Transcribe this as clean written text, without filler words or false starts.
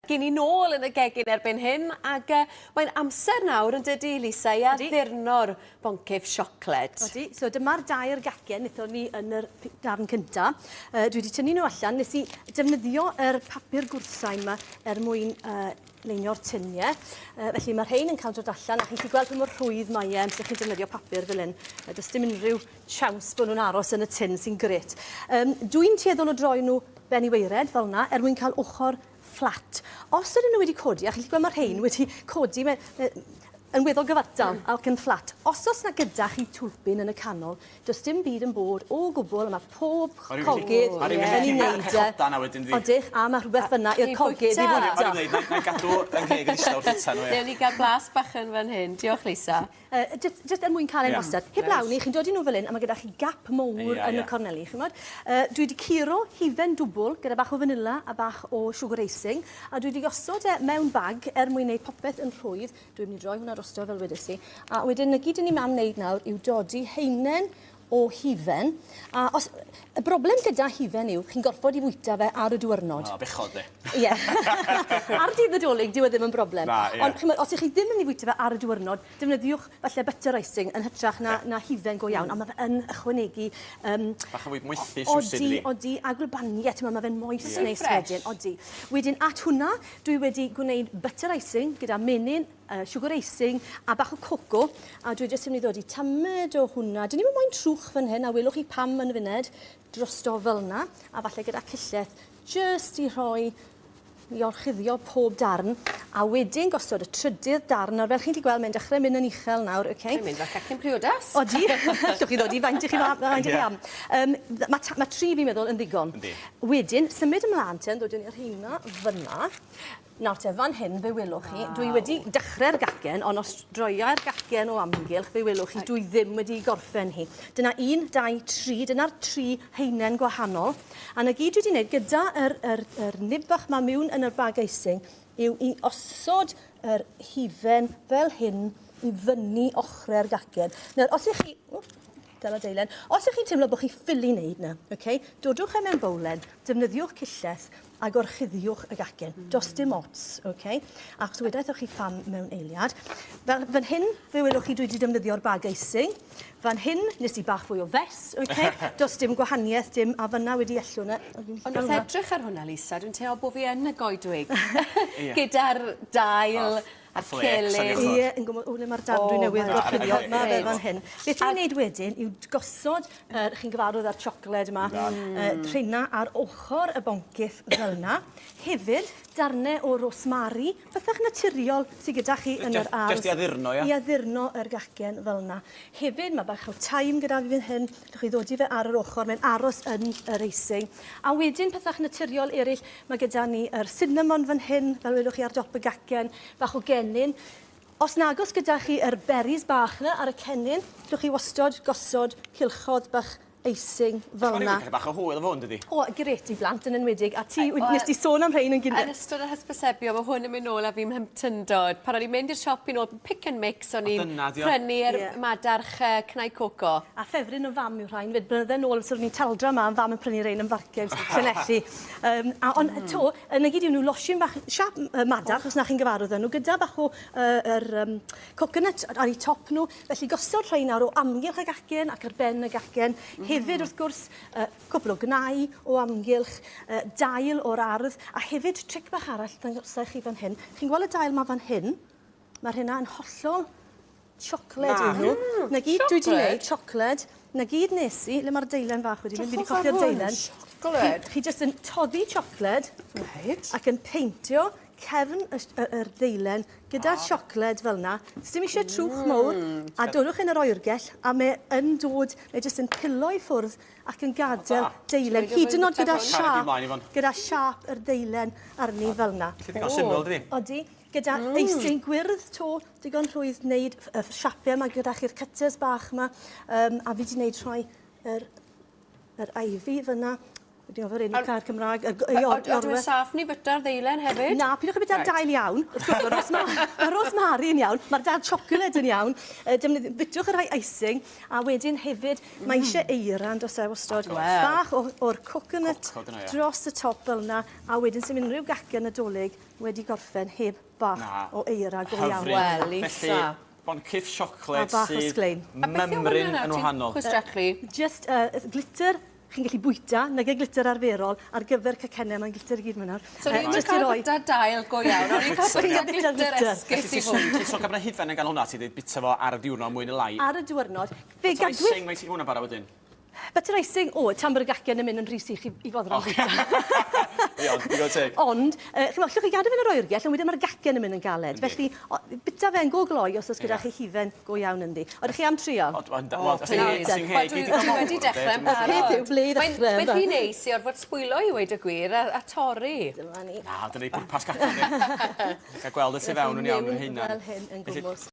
gen i nôl yn y gegin erbyn hyn, ac mae'n amser nawr yn dydi, Lisa, i addurno'r boncif siocled. Odi, so dyma'r dair gacen wnaethon ni yn yr darn cynta. Dwi wedi tynnu nhw allan, nes i defnyddio yr papur gwrthau yma mwyn leinio'r tiniau. Felly mae'r rhain yn cael dod allan, a chi'n gallu gweld pa mor rhwydd mae e, os chi'n defnyddio papur fel hyn. Does dim unrhyw siawns bod nhw'n aros yn y tin sy'n grêt. Dwi'n tueddol o droi nhw ben i weired fel yna, mwyn cael ochr fflat. Os ydyn nhw wedi codi, a chi'n gallu gweld mae'r rhain wedi codi yn weddol gyfartal ac yn fflat. Os oes na gyda chi twlpyn yn y canol, does dim byd yn bod o gwbl, mae pob cogydd yn ei wneud e. Odych, a mae rhywbeth fyna i'r cogydd i fwyta. Mae'n gadw yn ceg yn istawr ffita nhw. Newn ni gael blas bach yn fan hyn. Diolch, Lisa. Just er mwyn cael ein wastad. Heb lawn ni, chi'n dod i nhw fel hyn, a mae gyda chi gap mowr yn y corneli. Dwi wedi curo hifen dwbl gyda bach o vanilla a bach o sugar icing, a dwi wedi gosod mewn bag mwyn gwneud popeth yn rhwydd. Dwi'n mynd i droi hwnna rosto fel wedys i. A wedyn, y gyd yn ni mam wneud nawr yw dodi heinen o hifen. A y broblem gyda hifen yw, chi'n gorfod i fwyta fe ar y diwrnod. O, bechod, de. Ie. Ar dydd Nadolig, dyw e ddim yn broblem. Ond os ych chi ddim yn ei fwyta fe ar y diwrnod, defnyddiwch falle butter icing yn hytrach na hifen go iawn. A mae fe yn ychwanegu... Bach o fwy mwythu siwsyd i. Odi, a gwlybaniaeth, mae fe'n moes neis wedyn. Odi. Wedyn, at hwnna, dwi wedi gwneud butter icing gyda menyn, sugar icing a bach o coco, a dwi jyst yn mynd i ddod i tamed o hwnna. Dyn ni'n moyn trwch fan hyn, a welwch chi pam yn y funed drosto fel yna, a falle gyda cylleth jyst i rhoi i orchuddio pob darn, a wedyn gosod y trydydd darn, ar fel chi'n gweld, mae'n dechrau mynd yn uchel nawr, oce? Mae'n mynd fel cacen priodas. Odi, llwch chi ddod i faint i chi am. Mae 3 fi'n meddwl yn ddigon. Wedyn, symud ymlaen ten, ddod i'r rheina fyna. Nawr te, fan hyn, fe welwch chi, dwi wedi dechrau'r gacen, ond os droia'r gacen o amgylch, fe welwch chi, dwi ddim wedi gorffen hi. Dyna 1, 2, 3, dyna'r 3 heinen gwahanol. A na gyd dwi wedi gwneud gyda yr nib bach ma mewn yn yr bag icing yw i osod yr hifen fel hyn i fyny ochrau'r gacen. Nawr, os ych chi... Dyla deilen. Os ych chi'n teimlo bod chi ffili wneud na, dodwch e mewn bowlen, defnyddiwch cylleth a gorchuddiwch y gacen. Does dim ots, Ac dwedaeth chi pham mewn eiliad. Fan hyn, fe welwch chi dwi wedi defnyddio'r bag icing. Fan hyn, nes i bach fwy o fes, Does dim gwahaniaeth, dim, a fyna wedi ellw na. Ond wrth edrych ar hwnna, Lisa, dwi'n teimlo bod fi yn y goedwig. Gyda'r dail... a'r celyn. Ie, yn gwybod, o, le mae'r dadwy newydd gorchuddio. Mae fe fan hyn. Beth dwi'n gwneud wedyn yw gosod, chi'n gyfarwydd ar siocled yma, rheina ar ochr y boncif fel yna. Hefyd, darnau o rosmari, bethach naturiol sydd gyda chi yn yr ardd. Jyst i addurno, ia? I addurno yr gacen fel yna. Hefyd, mae bach o taim gyda fi fan hyn. Dych chi ddodi fe ar yr ochr, mae'n aros yn yr eising. A wedyn, pethach naturiol eraill, mae gyda ni yr cinnamon fan hyn, fel welwch chi ar dop y gacen, bach o gennin. Os nagos gyda chi yr berries bach yna ar y cennin, dych chi wastod gosod cilchodd bach icing fel yna. Mae'n bach o hwyl o fwn, dydi? O, gret i blant yn enwedig. A ti, nes ti sôn am rhain yn gyda. Yn ystod yr hysbysebio, mae hwn yn mynd nôl a fi'n mhymtyndod. Pan o'n i'n mynd i'r siop i nôl, pick and mix, o'n i'n prynu'r madarch cnau coco. A ffefryn o fam yw rhain, fyd blynydde nôl, so ni'n taldra ma, am fam yn prynu rein yn farceb, Llanelli. Ond to, yn y gyd yw nhw losin bach, siap madarch, os na chi'n gyfarwydd nhw, gyda bach o coconut ar eu top nhw. Felly gosod rhain ar o amgylch y gacen ac ar ben y gacen. Hefyd, wrth gwrs, cwbl o gnau o amgylch, dail o'r ardd, a hefyd tric bach arall, dangosach chi fan hyn. Chi'n gweld y dail ma fan hyn? Mae'r hynna yn hollol siocled yw nhw. Na gyd dwi wedi gwneud, siocled. Na gyd nes i, le mae'r deilen fach wedi mynd, fi wedi colli'r deilen. Chi jyst yn toddi siocled ac yn peintio cefn yr ddeilen gyda'r siocled fel yna. Dim eisiau trwch mowr, a dodwch yn yr oergell, a mae yn dod, mae jyst yn pilo i ffwrdd ac yn gadael deilen. Hyd yn oed gyda siap yr deilen arni fel yna. Digon syml, dydi? Odi. Gyda eising gwyrdd to, digon rhwydd wneud y siapiau yma gyda chi'r cutters bach yma, a fi wedi wneud rhoi yr ivy fyna. Wedi offer un i car Cymraeg. Dwi'n saff ni fyta'r ddeilen hefyd? Na, pidwch chi bydda'r dail iawn. Wrth gwrs, mae rosmari'n iawn, mae'r dad chocolate yn iawn. Bytwch yr rhai icing, a wedyn hefyd, mae eisiau eiran dros e wastod. Bach o'r coconut dros y top fel yna, a wedyn sy'n mynd unrhyw gacau nadolig wedi gorffen heb bach o eira go iawn. Wel, Lisa. Boncif siocled A bach o sglein. mymryn yn wahanol. Chwistrellu? Just glitter, chi'n gallu bwyta, nag glitter arferol, ar gyfer cacennau, mae'n glitter i gyd mewn nawr. So ni'n cael bita dail go iawn, ond ni'n cael bita glitter esgus i hwn. Ti'n sôn gafon hydfen yn gael hwnna, ti'n dweud bita fo ar y diwrnod mwyn y lai. Ar y diwrnod. Icing, mae ti'n hwnna bara wedyn? Butter icing, tan bod y gacen yn mynd yn rhys i chi i fod yn bwyta. Iawn, digon teg. Ond, allwch chi gadw fe'n yr oergell, ond wedyn mae'r gacen yn mynd yn galed. Felly, bita fe'n go gloi os oes gyda chi hifen go iawn yndi. Oeddech chi am trio? Dwi wedi dechrau'n barod. Peth yw, ble i ddechrau? Mae'n hi neis i orfod sbwylo i weid y gwir a torri. Dyma ni. Na, dyna i pwrpas gacen. Cael gweld y tu fewn yn iawn yn hynna. Fel hyn yn gwmws.